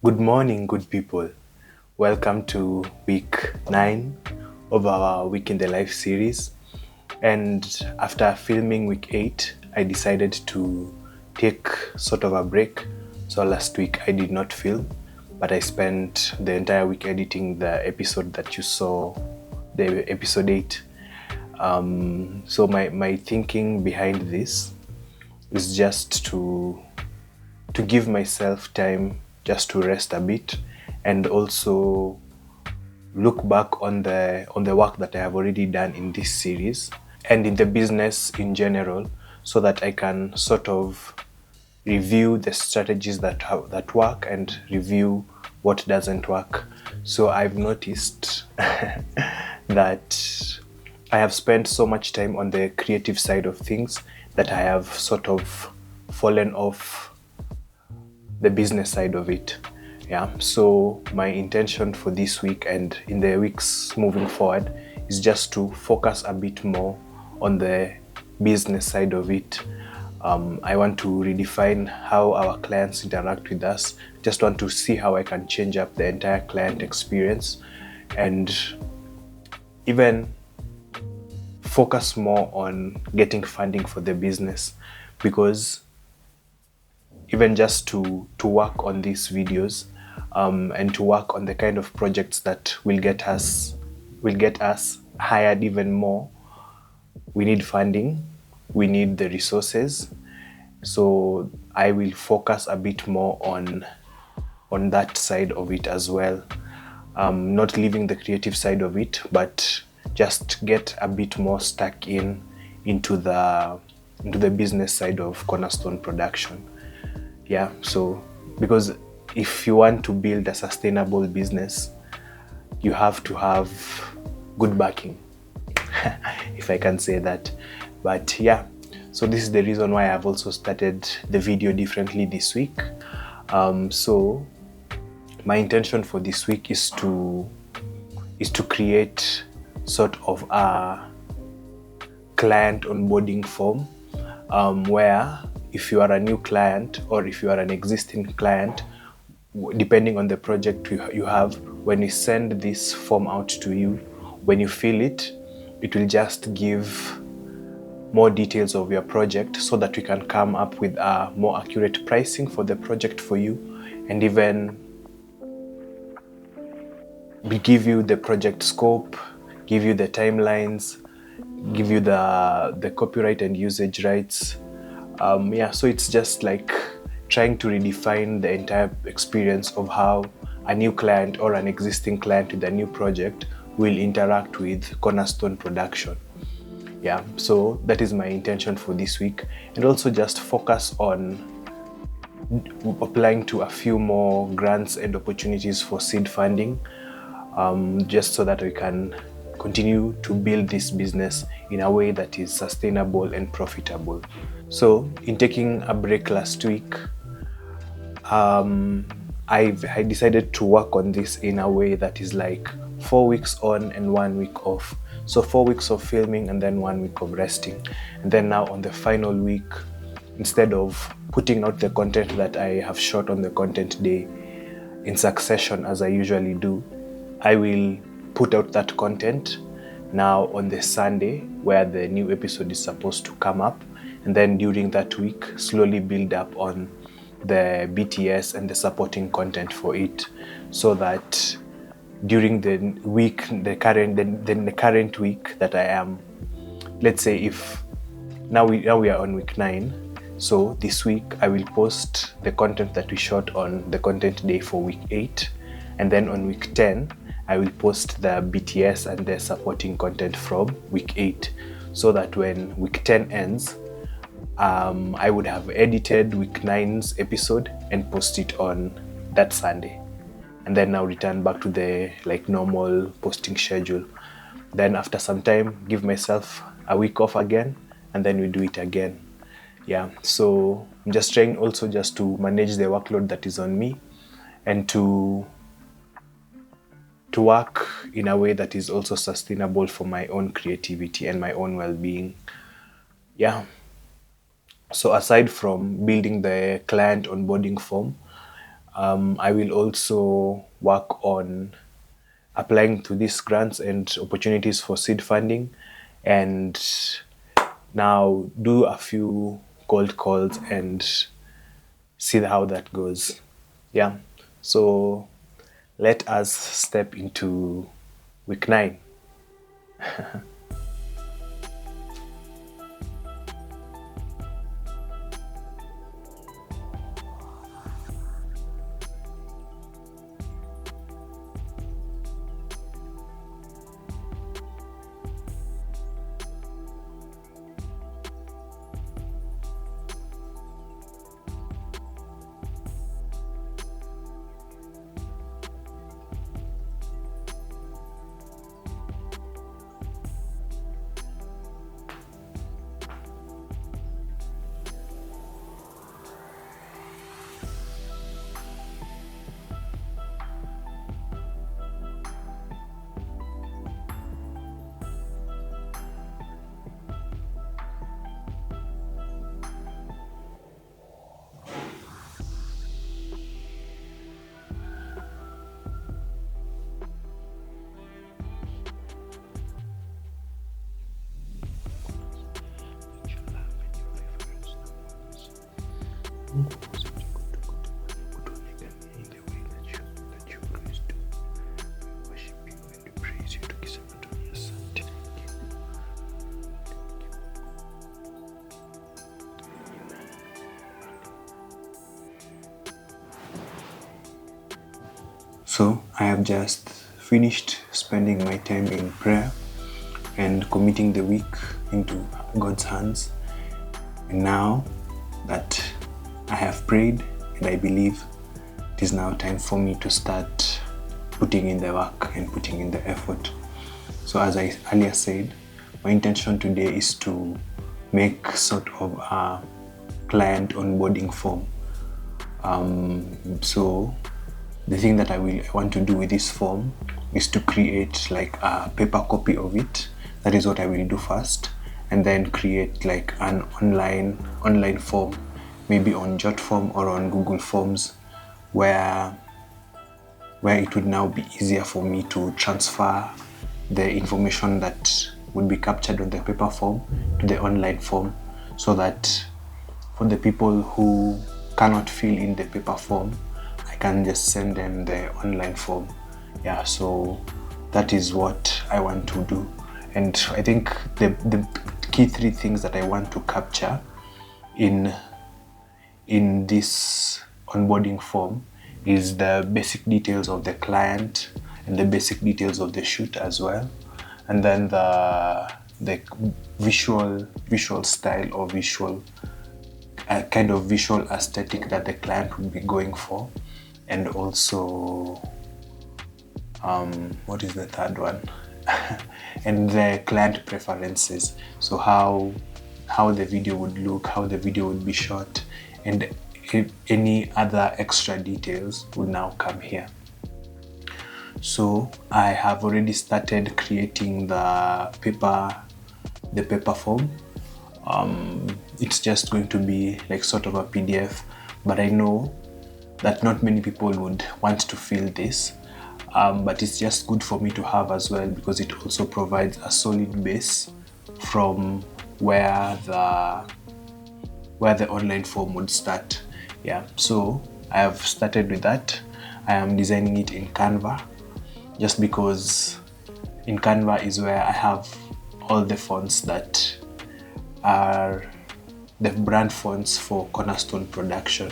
Good morning, good people. Welcome to week 9 of our Week in the Life series. And after filming week 8, I decided to take sort of a break. So last week I did not film, but I spent the entire week editing the episode that you saw, the episode 8. So my thinking behind this is just to give myself time just to rest a bit, and also look back on the work that I have already done in this series and in the business in general, so that I can sort of review the strategies that work and review what doesn't work. So I've noticed that I have spent so much time on the creative side of things that I have sort of fallen off the business side of it. Yeah, so my intention for this week and in the weeks moving forward is just to focus a bit more on the business side of it. I want to redefine how our clients interact with us. Just want to see how I can change up the entire client experience and even focus more on getting funding for the business, because even just to work on these videos and to work on the kind of projects that will get us hired even more, we need funding, we need the resources. So I will focus a bit more on that side of it as well. Not leaving the creative side of it, but just get a bit more stuck into the business side of Cornerstone Production. Yeah, so because if you want to build a sustainable business, you have to have good backing, if I can say that. But yeah, so this is the reason why I've also started the video differently this week. So my intention for this week is to create sort of a client onboarding form, where if you are a new client or if you are an existing client, depending on the project you have, when we send this form out to you, when you fill it, it will just give more details of your project so that we can come up with a more accurate pricing for the project for you, and even give you the project scope, give you the timelines, give you the copyright and usage rights. So it's just like trying to redefine the entire experience of how a new client or an existing client with a new project will interact with Cornerstone Production. Yeah, so that is my intention for this week, and also just focus on applying to a few more grants and opportunities for seed funding, just so that we can continue to build this business in a way that is sustainable and profitable. So in taking a break last week, I decided to work on this in a way that is like 4 weeks on and 1 week off. So 4 weeks of filming and then 1 week of resting. And then now on the final week, instead of putting out the content that I have shot on the content day in succession as I usually do, I will put out that content now on the Sunday where the new episode is supposed to come up, and then during that week slowly build up on the BTS and the supporting content for it, so that during the week, the current week that I am, let's say if now we are on week 9, so this week I will post the content that we shot on the content day for week 8, and then on week 10 I will post the BTS and the supporting content from week 8, so that when week 10 ends, I would have edited week 9's episode and post it on that Sunday, and then now return back to the normal posting schedule. Then after some time, give myself a week off again, and then we do it again. Yeah, so I'm just trying also just to manage the workload that is on me, and to work in a way that is also sustainable for my own creativity and my own well-being. Yeah. So aside from building the client onboarding form, I will also work on applying to these grants and opportunities for seed funding, and now do a few cold calls and see how that goes. Yeah. So let us step into week 9. So I have just finished spending my time in prayer and committing the week into God's hands. And now that I have prayed and I believe it is now time for me to start putting in the work and putting in the effort. So as I earlier said, my intention today is to make sort of a client onboarding form. So the thing that I want to do with this form is to create like a paper copy of it. That is what I will do first, and then create like an online form, maybe on Jotform or on Google Forms, where it would now be easier for me to transfer the information that would be captured on the paper form to the online form, so that for the people who cannot fill in the paper form, I can just send them the online form. Yeah, so that is what I want to do. And I think the key 3 things that I want to capture in this onboarding form is the basic details of the client and the basic details of the shoot as well, and then the visual style or visual kind of visual aesthetic that the client would be going for, and also what is the third one? And the client preferences. So how the video would look, how the video would be shot, and any other extra details would now come here. So I have already started creating the paper form. It's just going to be like sort of a PDF, but I know that not many people would want to fill this, but it's just good for me to have as well, because it also provides a solid base from where the online form would start. Yeah, so I have started with that. I am designing it in Canva, just because in Canva is where I have all the fonts that are the brand fonts for Cornerstone Production.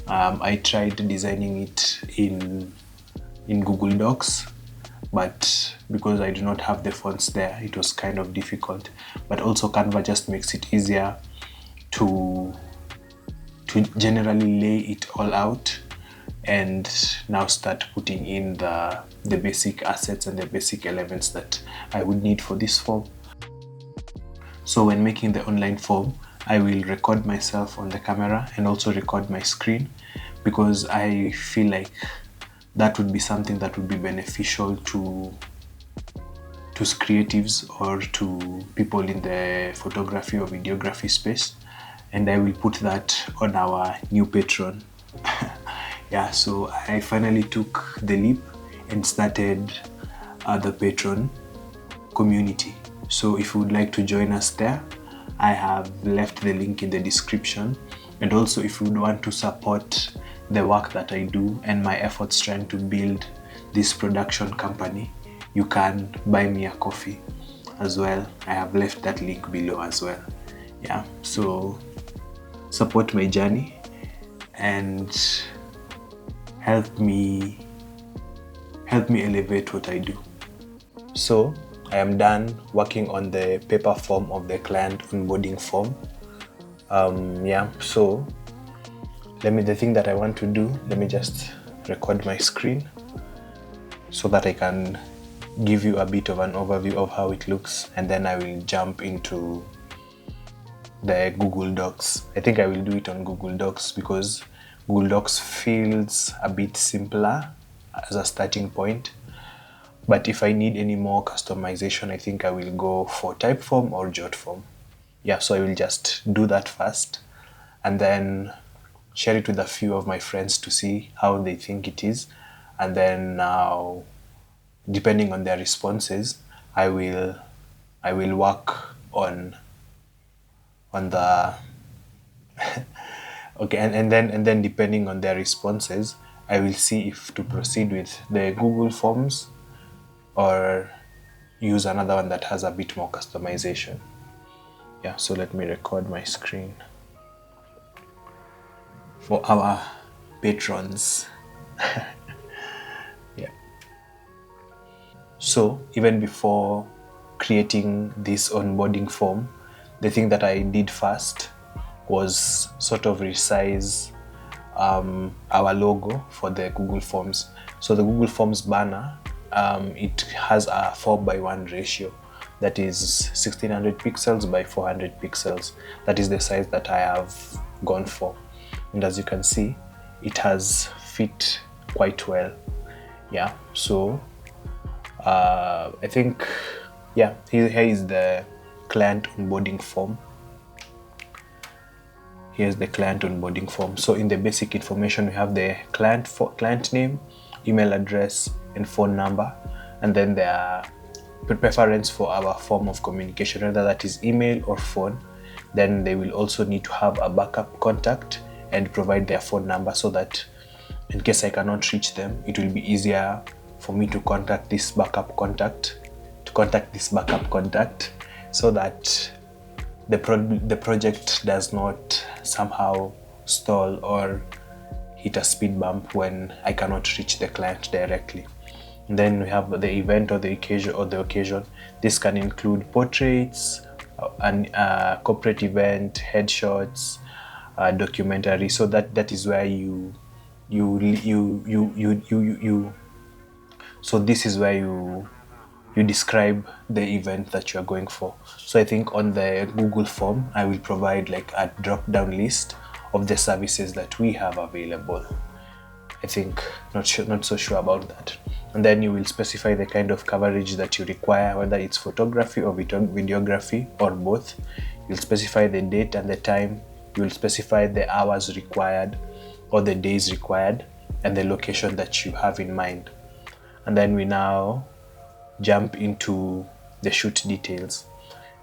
I tried designing it in Google Docs, but because I do not have the fonts there, it was kind of difficult. But also Canva just makes it easier to generally lay it all out and now start putting in the basic assets and the basic elements that I would need for this form. So when making the online form, I will record myself on the camera and also record my screen, because I feel like that would be something that would be beneficial to creatives or to people in the photography or videography space. And I will put that on our new Patreon. Yeah, so I finally took the leap and started the Patreon community. So if you would like to join us there, I have left the link in the description. And also if you would want to support the work that I do and my efforts trying to build this production company, you can buy me a coffee as well. I have left that link below as well. Yeah, so support my journey and help me elevate what I do. So I am done working on the paper form of the client onboarding form. Yeah, so the thing that I want to do, let me just record my screen so that I can give you a bit of an overview of how it looks, and then I will jump into the Google Docs. I think I will do it on Google Docs because Google Docs feels a bit simpler as a starting point. But if I need any more customization, I think I will go for Typeform or Jotform. Yeah, so I will just do that first and then share it with a few of my friends to see how they think it is. And then now, depending on their responses, I will work on the okay, and then depending on their responses, I will see if to proceed with the Google Forms or use another one that has a bit more customization. Yeah, so let me record my screen for our patrons. Yeah. So even before creating this onboarding form, the thing that I did first was sort of resize our logo for the Google Forms. So the Google Forms banner, it has a 4:1 ratio. That is 1600 pixels by 400 pixels. That is the size that I have gone for. And as you can see, it has fit quite well. Yeah, so I think, yeah, here is the client onboarding form. Here's the client onboarding form. So in the basic information, we have the client name, email address, and phone number. And then there are preference for our form of communication, whether that is email or phone. Then they will also need to have a backup contact and provide their phone number so that in case I cannot reach them, it will be easier for me to contact this backup contact, so that the project does not somehow stall or hit a speed bump when I cannot reach the client directly. And then we have the event or the occasion. This can include portraits, a corporate event, headshots, documentary. So that is where so this is where you describe the event that you are going for. So I think on the Google form, I will provide like a drop-down list of the services that we have available. I think, not so sure about that. And then you will specify the kind of coverage that you require, whether it's photography or videography or both. You'll specify the date and the time. You'll specify the hours required or the days required and the location that you have in mind. And then we now jump into the shoot details.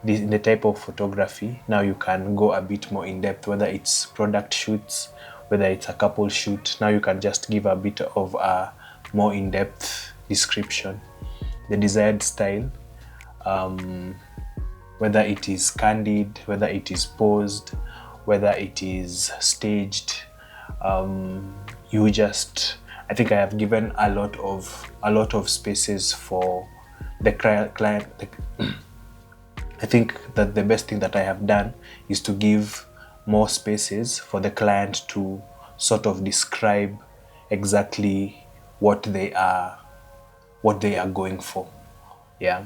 In the type of photography, now you can go a bit more in depth, whether it's product shoots, whether it's a couple shoot. Now you can just give a bit of a more in-depth description. The desired style, whether it is candid, whether it is posed, whether it is staged. I think I have given a lot of spaces for the client. I think that the best thing that I have done is to give more spaces for the client to sort of describe exactly what they are going for. Yeah.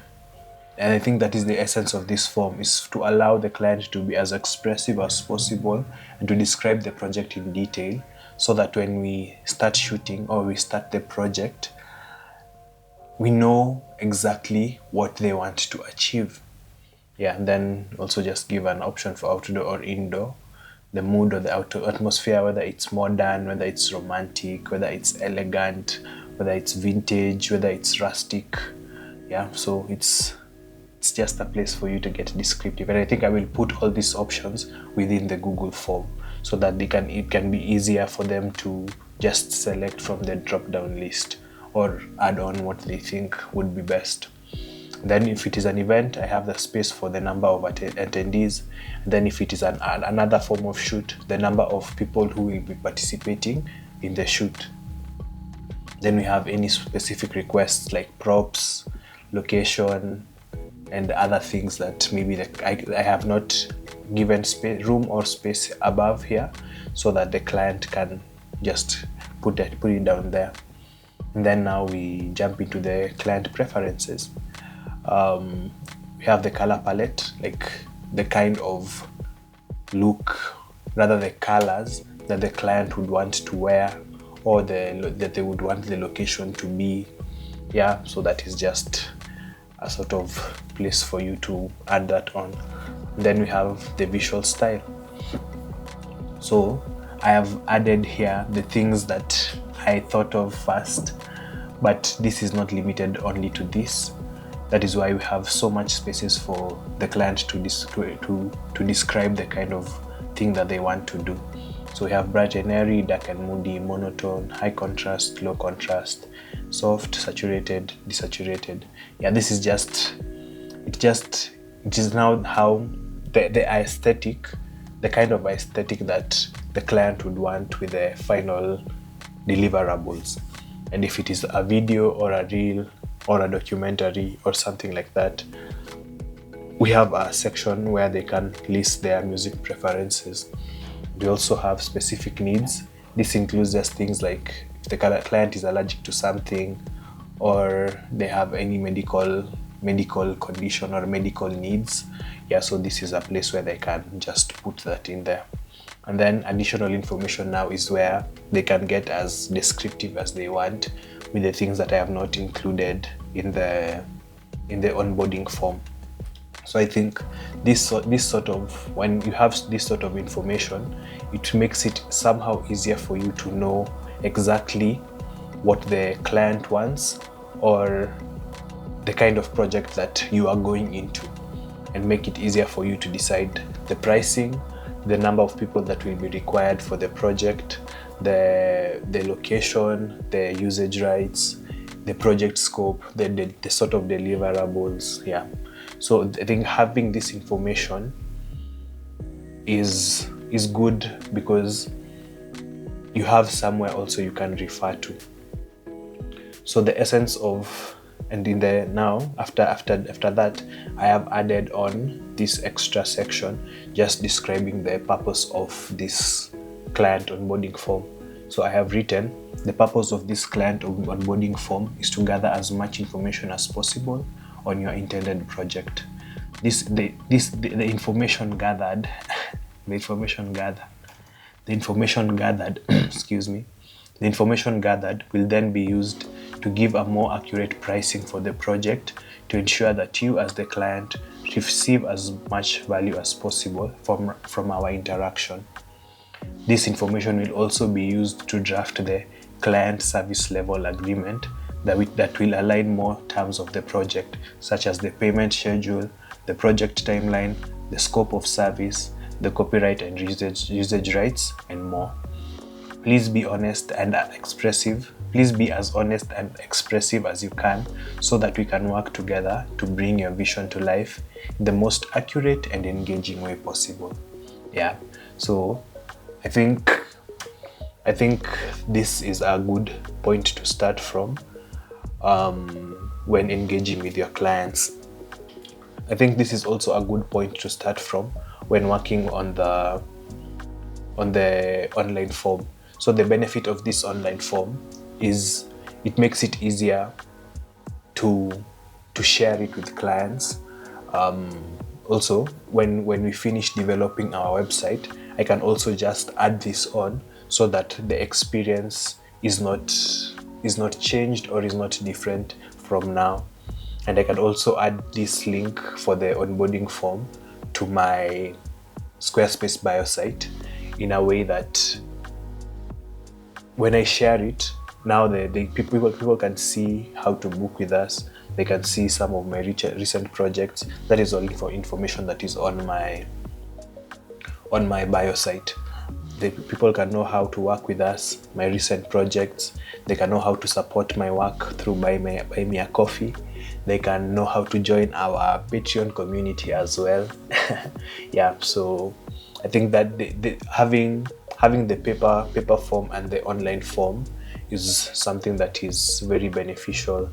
And I think that is the essence of this form, is to allow the client to be as expressive as possible and to describe the project in detail, so that when we start shooting or we start the project, we know exactly what they want to achieve. Yeah, and then also just give an option for outdoor or indoor. mood or the atmosphere, whether it's modern, whether it's romantic, whether it's elegant, whether it's vintage, whether it's rustic. Yeah, so it's just a place for you to get descriptive. And I think I will put all these options within the Google form so that it can be easier for them to just select from the drop-down list or add on what they think would be best. Then if it is an event, I have the space for the number of attendees. Then if it is another form of shoot, the number of people who will be participating in the shoot. Then we have any specific requests like props, location, and other things that maybe I have not given room or space above here, so that the client can just put it down there. And then now we jump into the client preferences. We have the color palette, like the kind of look, rather the colors that the client would want to wear, or that they would want the location to be. Yeah, so that is just a sort of place for you to add that on. Then we have the visual style. So I have added here the things that I thought of first, but this is not limited only to this. That is why we have so much spaces for the client to describe the kind of thing that they want to do. So we have bright and airy, dark and moody, monotone, high contrast, low contrast, soft, saturated, desaturated. Yeah, this is it is now how the aesthetic, the kind of aesthetic that the client would want with the final deliverables. And if it is a video or a reel or a documentary or something like that, we have a section where they can list their music preferences. We also have specific needs. This includes just things like if the client is allergic to something, or they have any medical condition or medical needs. Yeah, so this is a place where they can just put that in there. And then additional information now is where they can get as descriptive as they want with the things that I have not included in the onboarding form. So I think this sort of, when you have this sort of information, it makes it somehow easier for you to know exactly what the client wants or the kind of project that you are going into, and make it easier for you to decide the pricing, the number of people that will be required for the project, the location, the usage rights, the project scope, the sort of deliverables. Yeah. So I think having this information is good, because you have somewhere also you can refer to. So the essence of, and in the now after that, I have added on this extra section just describing the purpose of this client onboarding form. So I have written, the purpose of this client onboarding form is to gather as much information as possible on your intended project. The information gathered excuse me, the information gathered will then be used to give a more accurate pricing for the project, to ensure that you as the client receive as much value as possible from our interaction. This information will also be used to draft the client service level agreement that will align more terms of the project, such as the payment schedule, the project timeline, the scope of service, the copyright and usage rights, and more. Please be honest and expressive. Please be as honest and expressive as you can, so that we can work together to bring your vision to life in the most accurate and engaging way possible. Yeah, so I think this is a good point to start from when engaging with your clients. I think this is also a good point to start from when working on the online form. So the benefit of this online form is it makes it easier to share it with clients. Also, when we finish developing our website, I can also just add this on, so that the experience is not changed or is not different from now. And I can also add this link for the onboarding form to my Squarespace bio site in a way that when I share it, now people can see how to book with us. They can see some of my recent projects. That is all for information that is on my bio site. The people can know how to work with us, my recent projects. They can know how to support my work through buy me a coffee. They can know how to join our Patreon community as well. Yeah, so I think that having the paper form and the online form is something that is very beneficial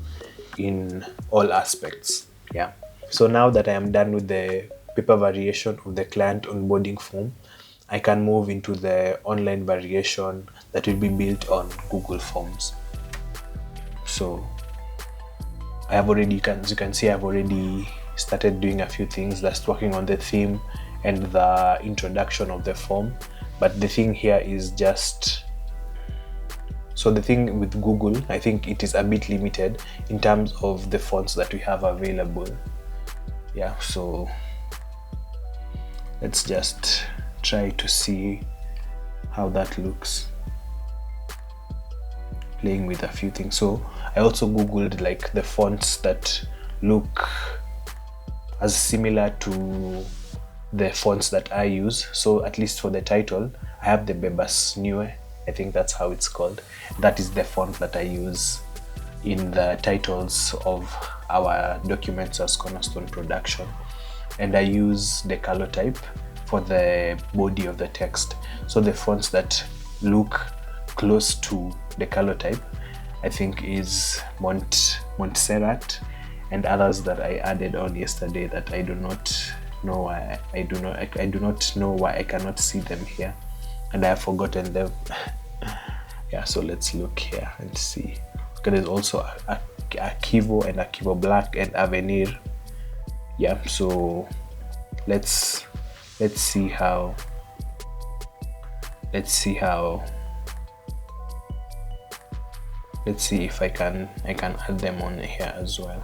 in all aspects. Yeah. So now that I am done with the paper variation of the client onboarding form, I can move into the online variation that will be built on Google Forms. So I have already, as you can see, I've already started doing a few things, just working on the theme and the introduction of the form. But the thing here is just, so the thing with Google, I think it is a bit limited in terms of the fonts that we have available. Yeah, so let's just try to see how that looks, playing with a few things. So I also googled like the fonts that look as similar to the fonts that I use. So at least for the title, I have the Bebas Neue, I think that's how it's called. That is the font that I use in the titles of our documents as Cornerstone Production, and I use the color type for the body of the text. So the fonts that look close to the color type, I think, is Montserrat, and others that I added on yesterday that I do not know why I do not know why I cannot see them here, and I have forgotten them. Yeah, so let's look here and see. Okay, there's also a Kivo and a Kivo Black and Avenir. Yeah, so let's see how let's see if I can add them on here as well.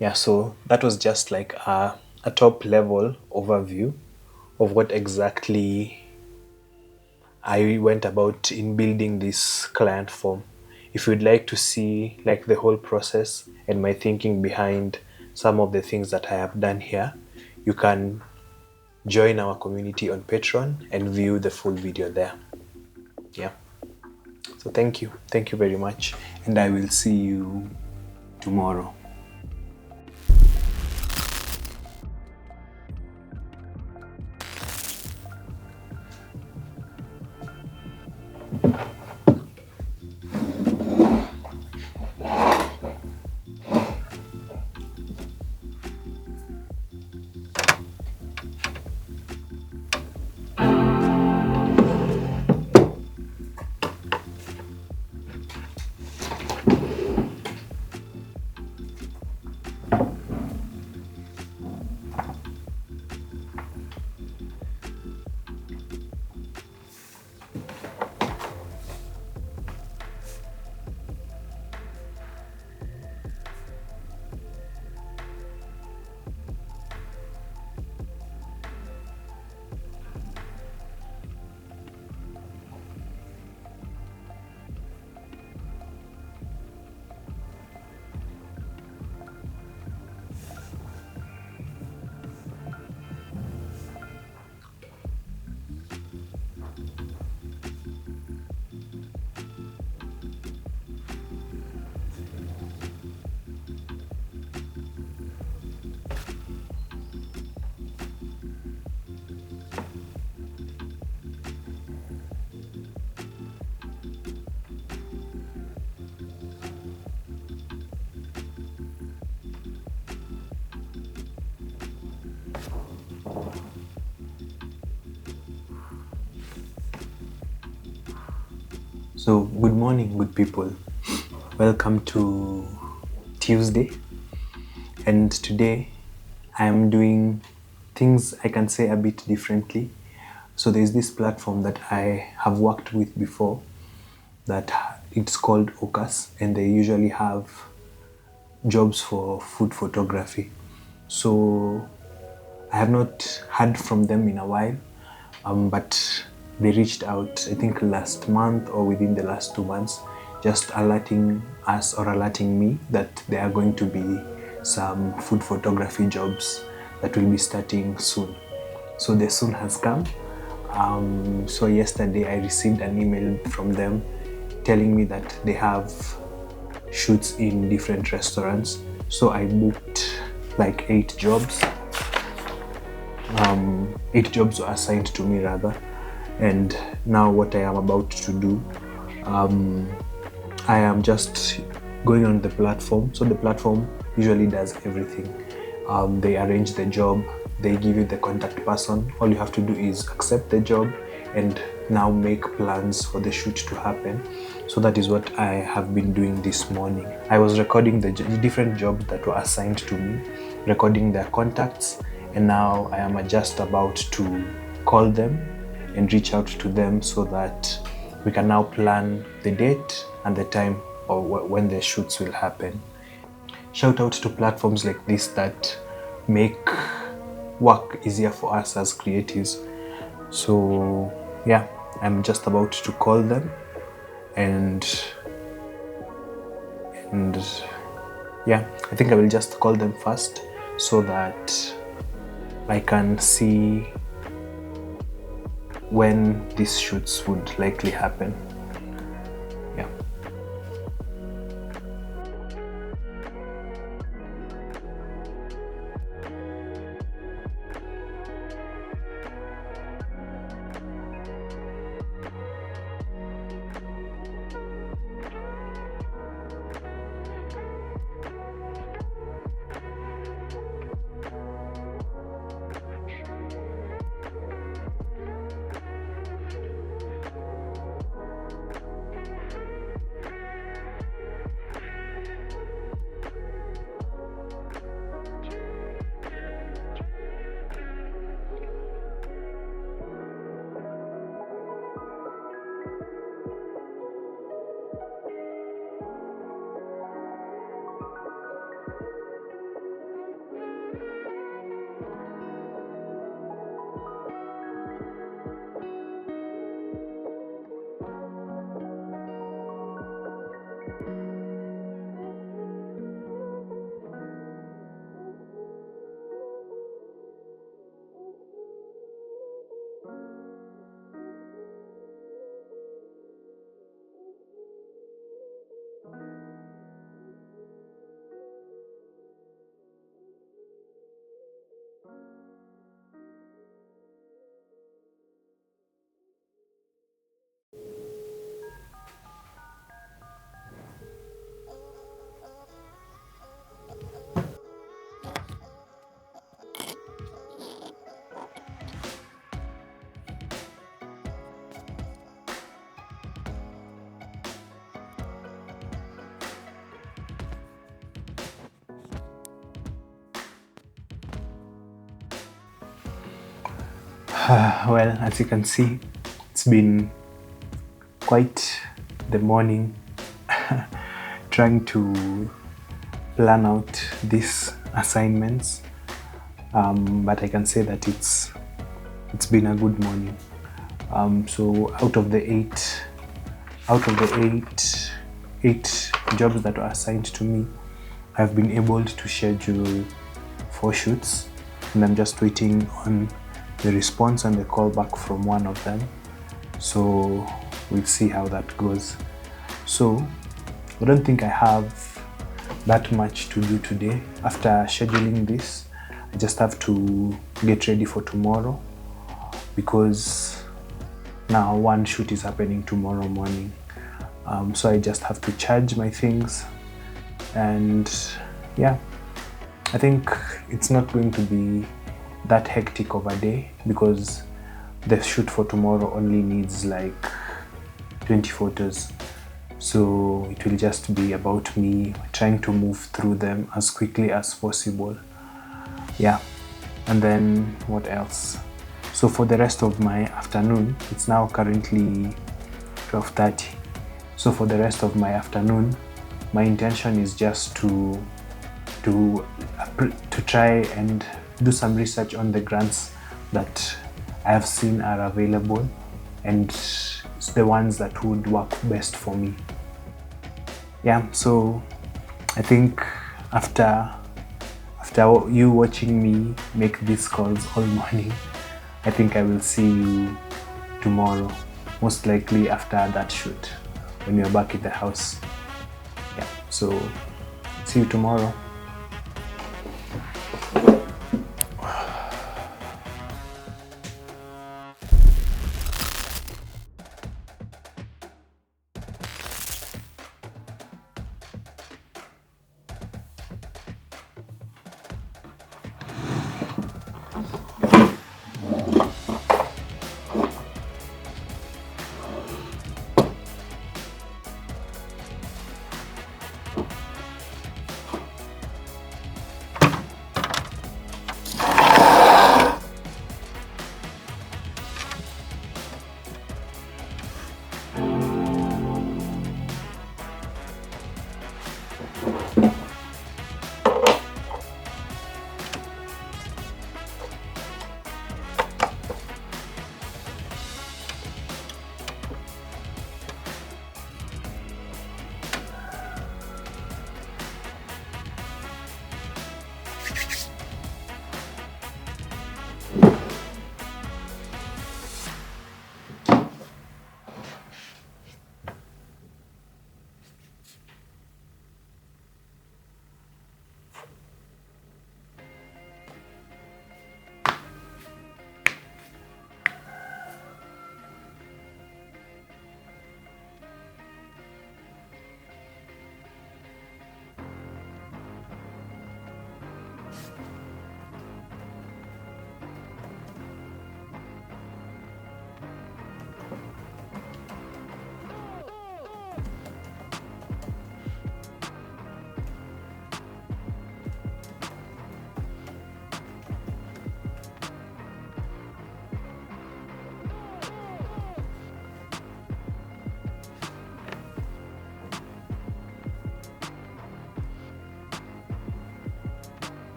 Yeah, so that was just like a top level overview of what exactly I went about in building this client form. If you'd like to see like the whole process and my thinking behind some of the things that I have done here, you can join our community on Patreon and view the full video there. Yeah. So thank you. Thank you very much. And I will see you tomorrow. So, good morning, good people. Welcome to Tuesday. And today I am doing things I can say a bit differently. So, there's this platform that I have worked with before that it's called Outa, and they usually have jobs for food photography. So, I have not heard from them in a while, but they reached out, I think last month or within the last 2 months, just alerting us or alerting me that there are going to be some food photography jobs that will be starting soon. So the soon has come. So yesterday I received an email from them telling me that they have shoots in different restaurants. So I booked like 8 jobs. 8 jobs were assigned to me rather, and now what I am about to do, I am just going on the platform. So the platform usually does everything. They arrange the job, they give you the contact person. All you have to do is accept the job and now make plans for the shoot to happen. So that is what I have been doing this morning. I was recording the different jobs that were assigned to me, recording their contacts, and now I am just about to call them and reach out to them so that we can now plan the date and the time or when the shoots will happen. Shout out to platforms like this that make work easier for us as creatives. So yeah, I'm just about to call them and yeah, I think I will just call them first so that I can see when these shoots would likely happen. Yeah. Well, as you can see, it's been quite the morning trying to plan out these assignments, but I can say that it's been a good morning. So out of the eight jobs that were assigned to me, I've been able to schedule 4 shoots, and I'm just waiting on the response and the call back from one of them. So we'll see how that goes. So I don't think I have that much to do today. After scheduling this, I just have to get ready for tomorrow, because now one shoot is happening tomorrow morning. So I just have to charge my things, and yeah, I think it's not going to be that hectic of a day, because the shoot for tomorrow only needs like 20 photos. So it will just be about me trying to move through them as quickly as possible. Yeah, and then what else? So for the rest of my afternoon, it's now currently 12:30. So for the rest of my afternoon, my intention is just to try and do some research on the grants that I have seen are available, and it's the ones that would work best for me. Yeah, so I think after you watching me make these calls all morning, I think I will see you tomorrow, most likely after that shoot, when you're back at the house. Yeah, so see you tomorrow.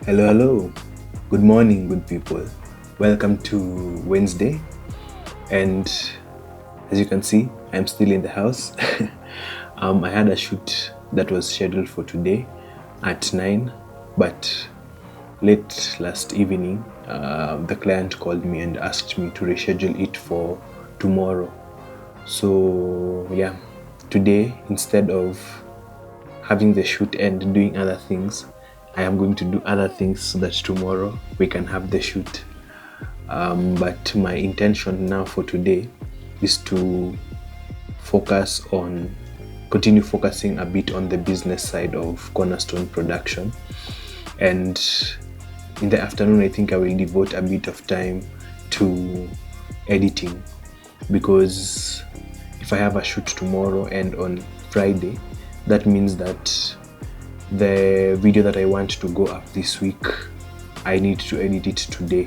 Hello. Good morning, good people. Welcome to Wednesday. And as you can see, I'm still in the house. I had a shoot that was scheduled for today at 9, but late last evening, the client called me and asked me to reschedule it for tomorrow. So yeah, today, instead of having the shoot and doing other things, I am going to do other things so that tomorrow we can have the shoot. But my intention now for today is to focus on continue focusing a bit on the business side of Cornerstone production. And in the afternoon, I think I will devote a bit of time to editing, because if I have a shoot tomorrow and on Friday, that means that the video that I want to go up this week, I need to edit it today.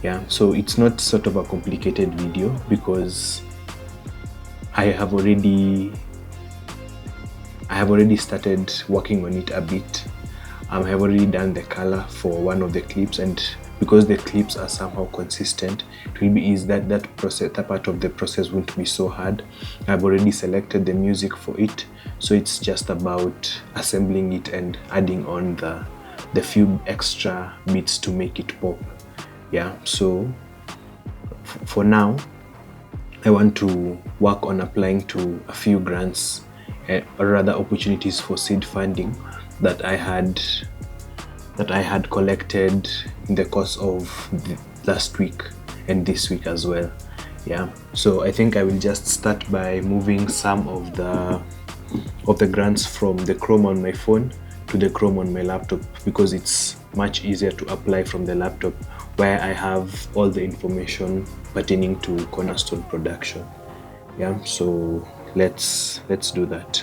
Yeah, so it's not sort of a complicated video, because I have already started working on it a bit. I have already done the color for one of the clips, and because the clips are somehow consistent, it will be easy. That part of the process won't be so hard. I've already selected the music for it, so it's just about assembling it and adding on the few extra bits to make it pop. Yeah, so for now, I want to work on applying to a few grants, or rather opportunities for seed funding that I had collected in the course of last week and this week as well. Yeah, so I think I will just start by moving some of the grants from the Chrome on my phone to the Chrome on my laptop, because it's much easier to apply from the laptop, where I have all the information pertaining to Cornerstone production. Yeah, so let's do that.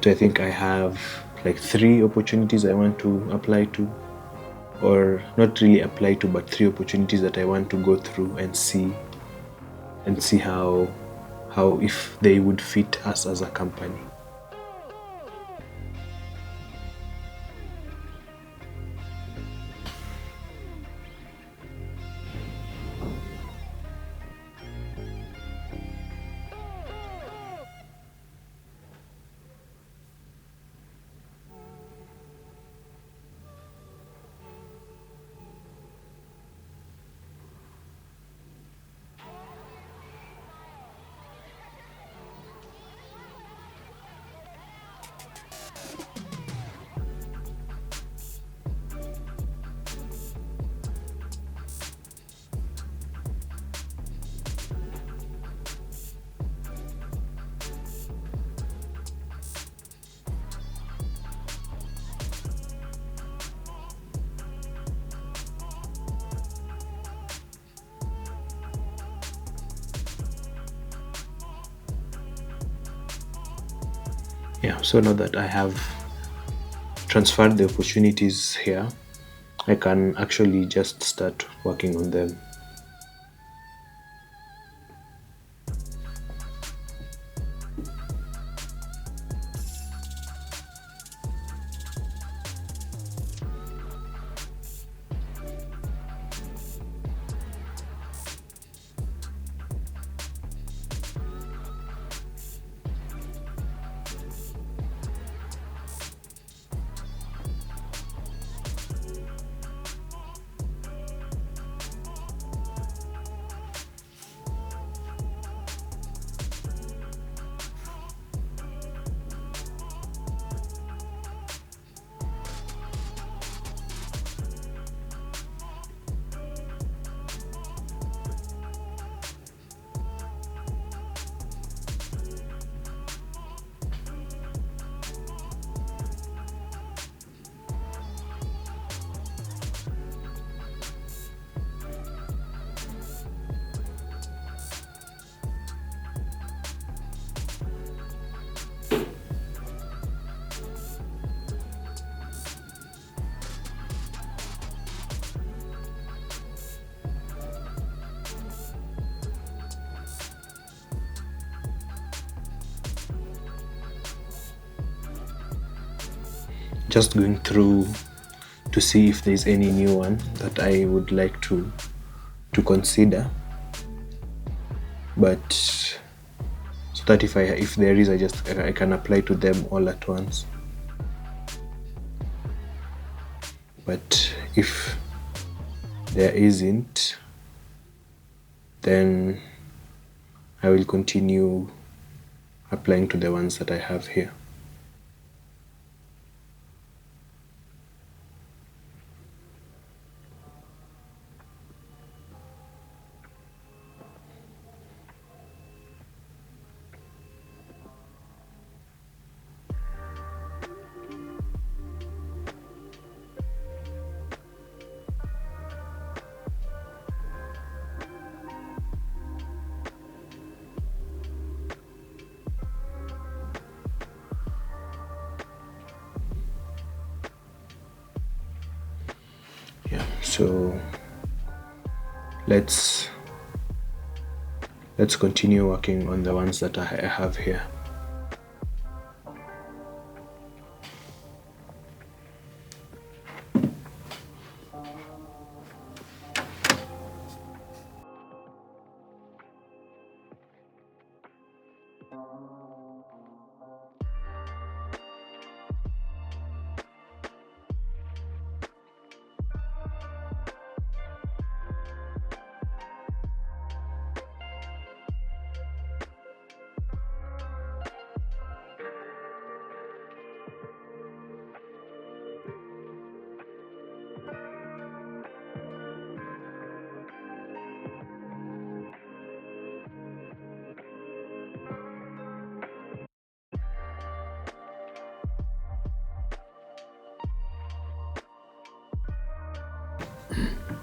So I think I have like 3 opportunities I want to apply to, or not really apply to, but 3 opportunities that I want to go through and see how if they would fit us as a company. Yeah, so now that I have transferred the opportunities here, I can actually just start working on them. Just going through to see if there's any new one that I would like to consider, but so that if there is, I can apply to them all at once. But if there isn't, then I will continue applying to the ones that I have here. So let's continue working on the ones that I have here.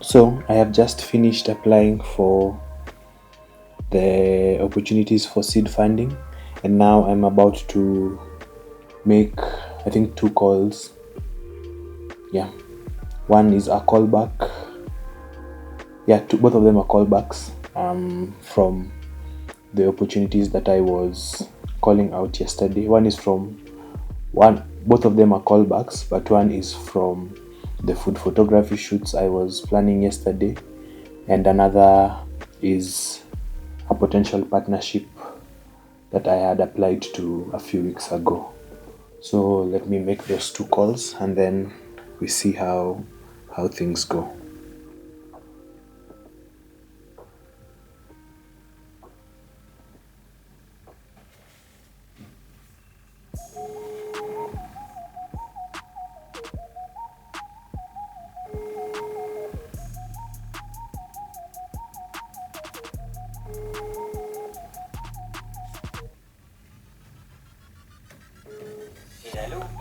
So I have just finished applying for the opportunities for seed funding, and now I'm about to make, I think, 2 calls. Yeah, one is a callback. Yeah, both of them are callbacks from the opportunities that I was calling out yesterday. Both of them are callbacks, but one is from the food photography shoots I was planning yesterday, and another is a potential partnership that I had applied to a few weeks ago. So let me make those 2 calls and then we see how things go.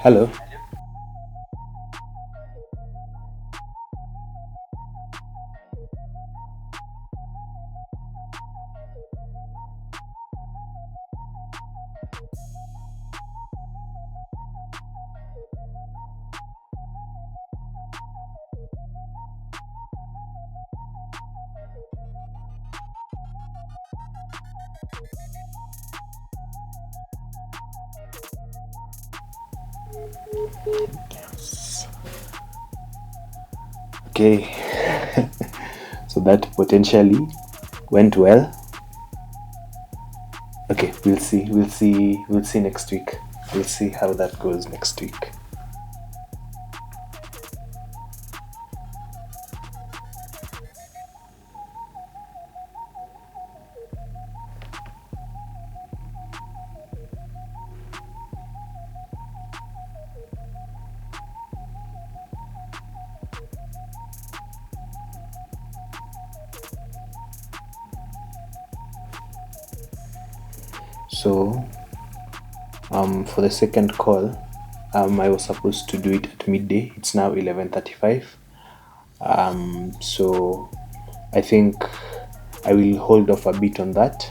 Hello. Okay. So that potentially went well. Okay, we'll see next week. We'll see how that goes next week. So for the second call, I was supposed to do it at midday. It's now 11:35. So I think I will hold off a bit on that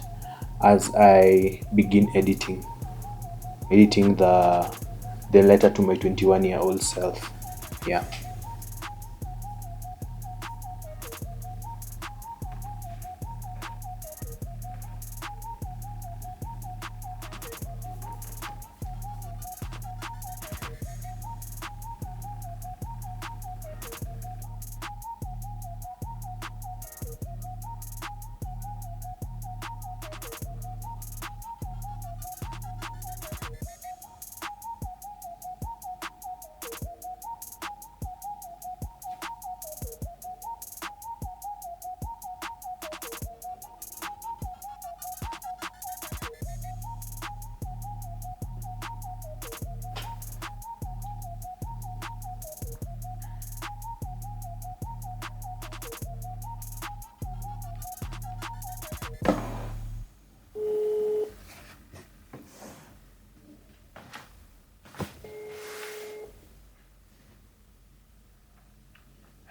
as I begin editing the letter to my 21-year-old self. Yeah.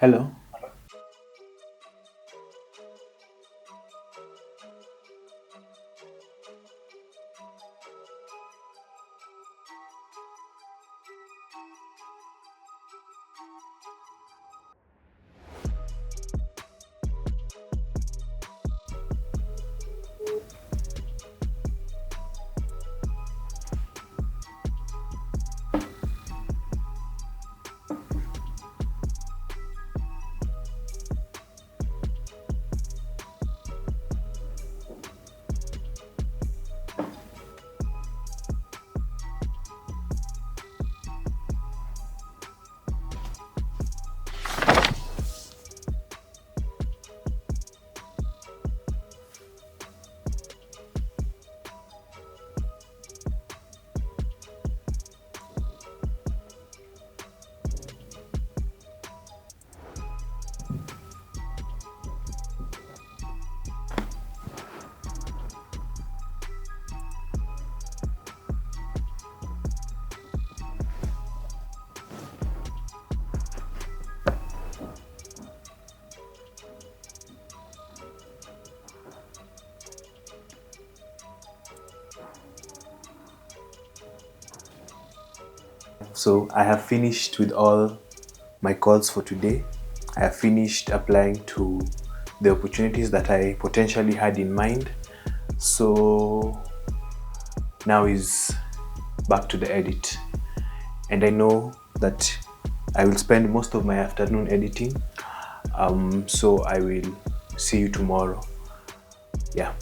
Hello. So I have finished with all my calls for today. I have finished applying to the opportunities that I potentially had in mind. So now is back to the edit. And I know that I will spend most of my afternoon editing. So I will see you tomorrow. Yeah.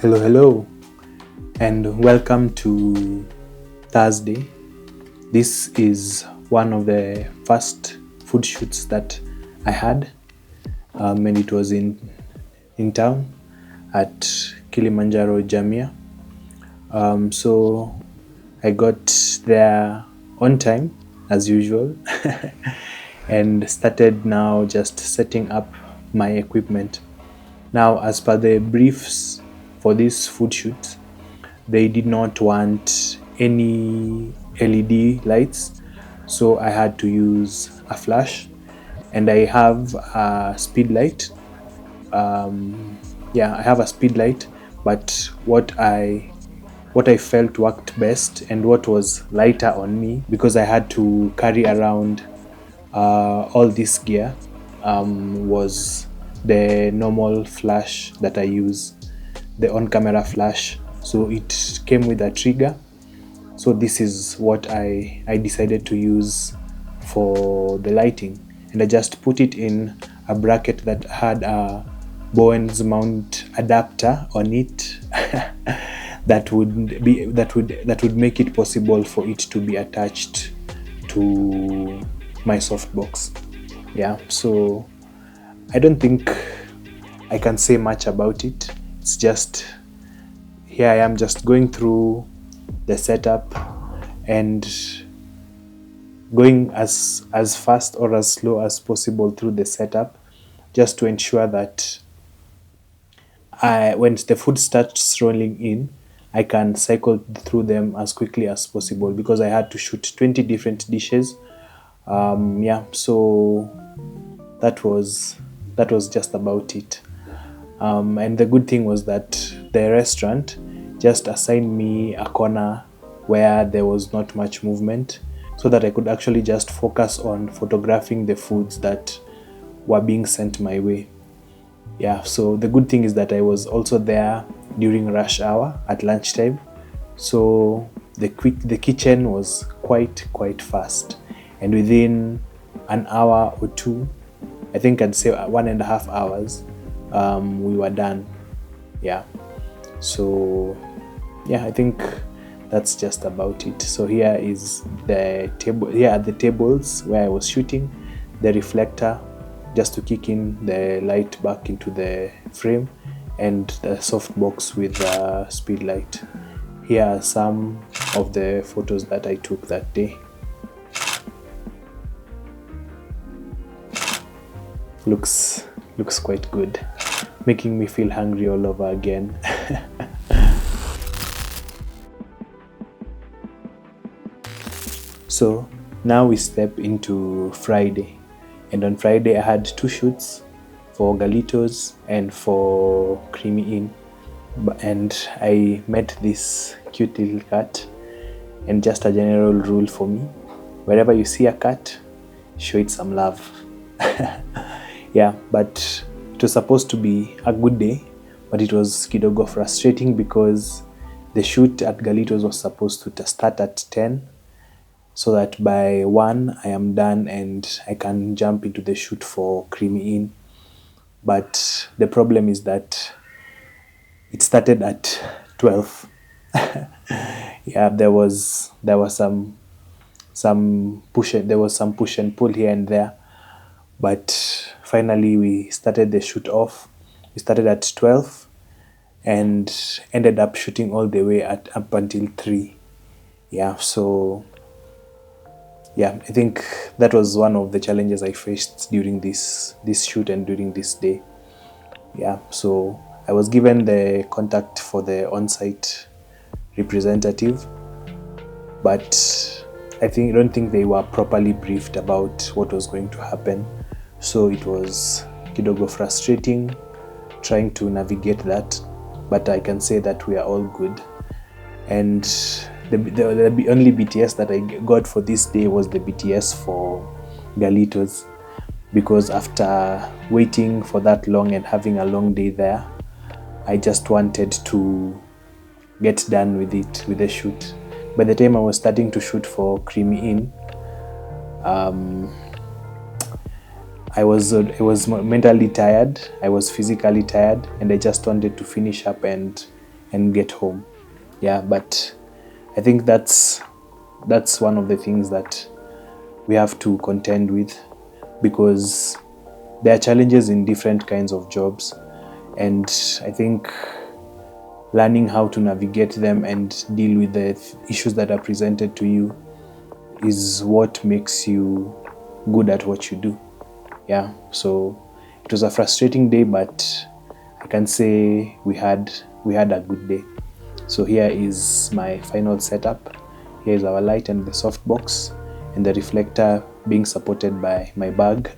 Hello, and welcome to Thursday. This is one of the first food shoots that I had, and it was in town at Kilimanjaro Jamia. So I got there on time as usual and started now just setting up my equipment. Now, as per the briefs for this food shoot, they did not want any LED lights, so I had to use a flash, and I have a speed light. I have a speed light, but what I felt worked best and what was lighter on me, because I had to carry around all this gear, was the normal flash that I use, the on-camera flash. So it came with a trigger. So this is what I decided to use for the lighting, and I just put it in a bracket that had a Bowen's mount adapter on it that would make it possible for it to be attached to my softbox. Yeah, so I don't think I can say much about it. It's just, here I am just going through the setup and going as fast or as slow as possible through the setup, just to ensure that when the food starts rolling in, I can cycle through them as quickly as possible, because I had to shoot 20 different dishes. So that was just about it. And the good thing was that the restaurant just assigned me a corner where there was not much movement, so that I could actually just focus on photographing the foods that were being sent my way. Yeah, so the good thing is that I was also there during rush hour at lunchtime, so the kitchen was quite fast, and within an hour or two, I think I'd say 1.5 hours, we were done. Yeah, So yeah, I think that's just about it. So here is the table. Here are the tables where I was shooting, the reflector just to kick in the light back into the frame, and the softbox with a speed light. Here are some of the photos that I took that day. Looks quite good, making me feel hungry all over again. So now we step into Friday, and on Friday I had 2 shoots for Galitos and for Creamy Inn, and I met this cute little cat. And just a general rule for me, wherever you see a cat, show it some love. Yeah, but it was supposed to be a good day, but it was kidogo frustrating because the shoot at Galitos was supposed to start at 10, so that by 1 I am done and I can jump into the shoot for Creamy Inn. But the problem is that it started at 12. Yeah, there was some push and pull here and there, but finally we started the shoot off. We started at 12 and ended up shooting all the way up until 3. Yeah, so yeah, I think that was one of the challenges I faced during this shoot and during this day. Yeah, so I was given the contact for the on-site representative, but I don't think they were properly briefed about what was going to happen. So it was kidogo frustrating trying to navigate that, but I can say that we are all good. And the only BTS that I got for this day was the BTS for Galitos, because after waiting for that long and having a long day there, I just wanted to get done with it, with the shoot. By the time I was starting to shoot for Creamy Inn, I was mentally tired, I was physically tired, and I just wanted to finish up and get home. Yeah, but I think that's one of the things that we have to contend with, because there are challenges in different kinds of jobs, and I think learning how to navigate them and deal with the issues that are presented to you is what makes you good at what you do. Yeah, so it was a frustrating day, but I can say we had a good day. So here is my final setup. Here is our light and the softbox, and the reflector being supported by my bag.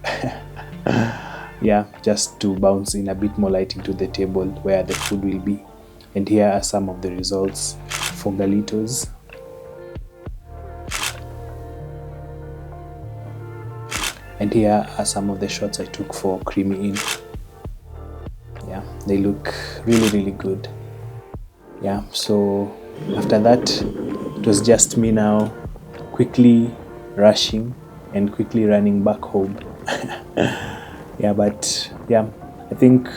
Yeah, just to bounce in a bit more light into the table where the food will be. And here are some of the results for Galitos. And here are some of the shots I took for Creamy Inn. Yeah, they look really, really good. Yeah, so after that, it was just me now quickly rushing and quickly running back home. Yeah, but yeah, I think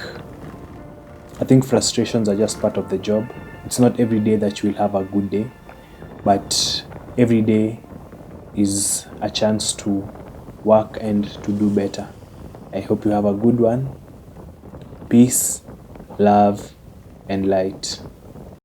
frustrations are just part of the job. It's not every day that you will have a good day, but every day is a chance to work and to do better. I hope you have a good one. Peace, love, and light.